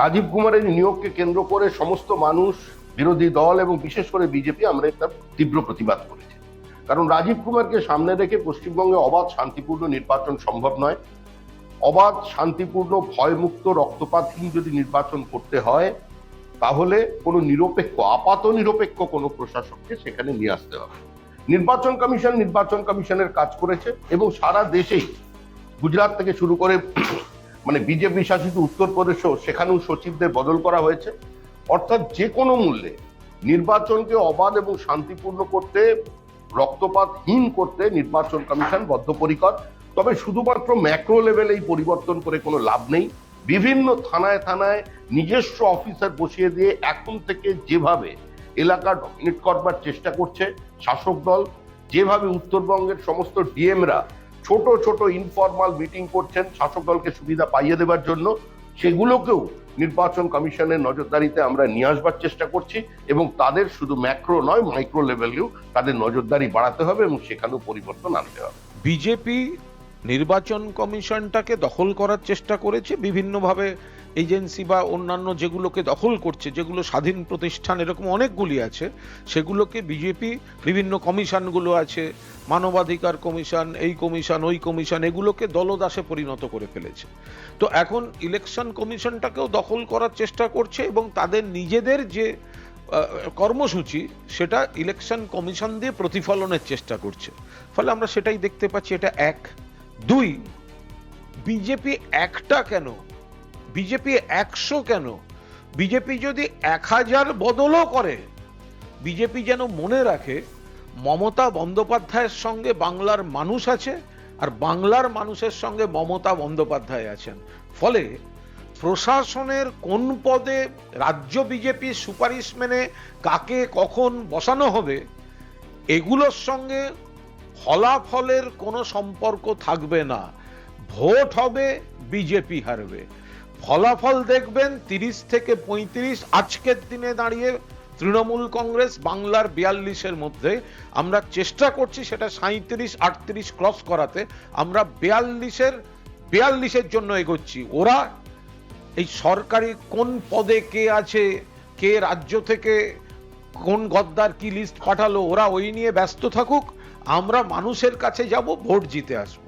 রাজীব কুমারের নিয়োগকে কেন্দ্র করে সমস্ত মানুষ, বিরোধী দল এবং বিশেষ করে বিজেপি আমরা একটা তীব্র প্রতিবাদ করেছি। কারণ রাজীব কুমারকে সামনে রেখে পশ্চিমবঙ্গে অবাধ শান্তিপূর্ণ নির্বাচন সম্ভব নয়। অবাধ শান্তিপূর্ণ ভয়মুক্ত রক্তপাতহীন যদি নির্বাচন করতে হয়, তাহলে কোনো নিরপেক্ষ, আপাত নিরপেক্ষ কোনো প্রশাসককে সেখানে নিয়ে আসতে হবে। নির্বাচন কমিশনের কাজ করেছে এবং সারা দেশেই গুজরাট থেকে শুরু করে বিজেপি শাসিত উত্তরপ্রদেশও সেখানেও সচিবদের বদল করা হয়েছে। অর্থাৎ যে কোনো মূল্যে নির্বাচনকে অবাধ এবং শান্তিপূর্ণ করতে, রক্তপাতহীন করতে নির্বাচন কমিশন বদ্ধপরিকর। তবে শুধুমাত্র ম্যাক্রো লেভেলেই পরিবর্তন করে কোনো লাভ নেই। বিভিন্ন থানায় থানায় নিজস্ব অফিসার বসিয়ে দিয়ে এখন থেকে যেভাবে এলাকা ডমিনেট করবার চেষ্টা করছে শাসক দল, যেভাবে উত্তরবঙ্গের সমস্ত ডিএমরা ছোট ছোট ইনফরমাল মিটিং করছেন শাসক দলকে সুবিধা পাইয়ে দেবার জন্য, সেগুলোকেও নির্বাচন কমিশনের নজরদারিতে আমরা নিয়ে আসবার চেষ্টা করছি এবং তাদের শুধু ম্যাক্রো নয়, মাইক্রো লেভেলেও তাদের নজরদারি বাড়াতে হবে এবং সেখানেও পরিবর্তন আনতে হবে। বিজেপি নির্বাচন কমিশনটাকে দখল করার চেষ্টা করেছে বিভিন্নভাবে, এজেন্সি বা অন্যান্য যেগুলোকে দখল করছে, যেগুলো স্বাধীন প্রতিষ্ঠান এরকম অনেকগুলি আছে, সেগুলোকে বিজেপি বিভিন্ন কমিশনগুলো আছে, মানবাধিকার কমিশন, এই কমিশন ওই কমিশন, এগুলোকে দলদাসে পরিণত করে ফেলেছে। তো এখন ইলেকশন কমিশনটাকেও দখল করার চেষ্টা করছে এবং তাদের নিজেদের যে কর্মসূচি সেটা ইলেকশন কমিশন দিয়ে প্রতিফলনের চেষ্টা করছে। ফলে আমরা সেটাই দেখতে পাচ্ছি। এটা এক। দুই, বিজেপি একটা কেন, বিজেপি 100 কেন? বিজেপি যদি 1000 বদলও করে, বিজেপি যেন মনে রাখে মমতা বন্দ্যোপাধ্যায়ের সঙ্গে বাংলার মানুষ আছে আর বাংলার মানুষের সঙ্গে মমতা বন্দ্যোপাধ্যায় আছেন। ফলে প্রশাসনের কোন পদে রাজ্য বিজেপির সুপারিশ মেনে কাকে কখন বসানো হবে, এগুলোর সঙ্গে ফলাফলের কোনো সম্পর্ক থাকবে না। ভোট হবে, বিজেপি হারবে। ফলাফল দেখবেন 30 থেকে 35। আজকের দিনে দাঁড়িয়ে তৃণমূল কংগ্রেস বাংলার 42-এর মধ্যে, আমরা চেষ্টা করছি সেটা 37-38 ক্রস করাতে। আমরা 42-এর জন্য এগোচ্ছি। ওরা এই সরকারি কোন পদে কে আছে, কে রাজ্য থেকে কোন গদ্দার কি লিস্ট পাঠালো, ওরা ওই নিয়ে ব্যস্ত থাকুক। আমরা মানুষের কাছে যাব, ভোট জিতে আসবো।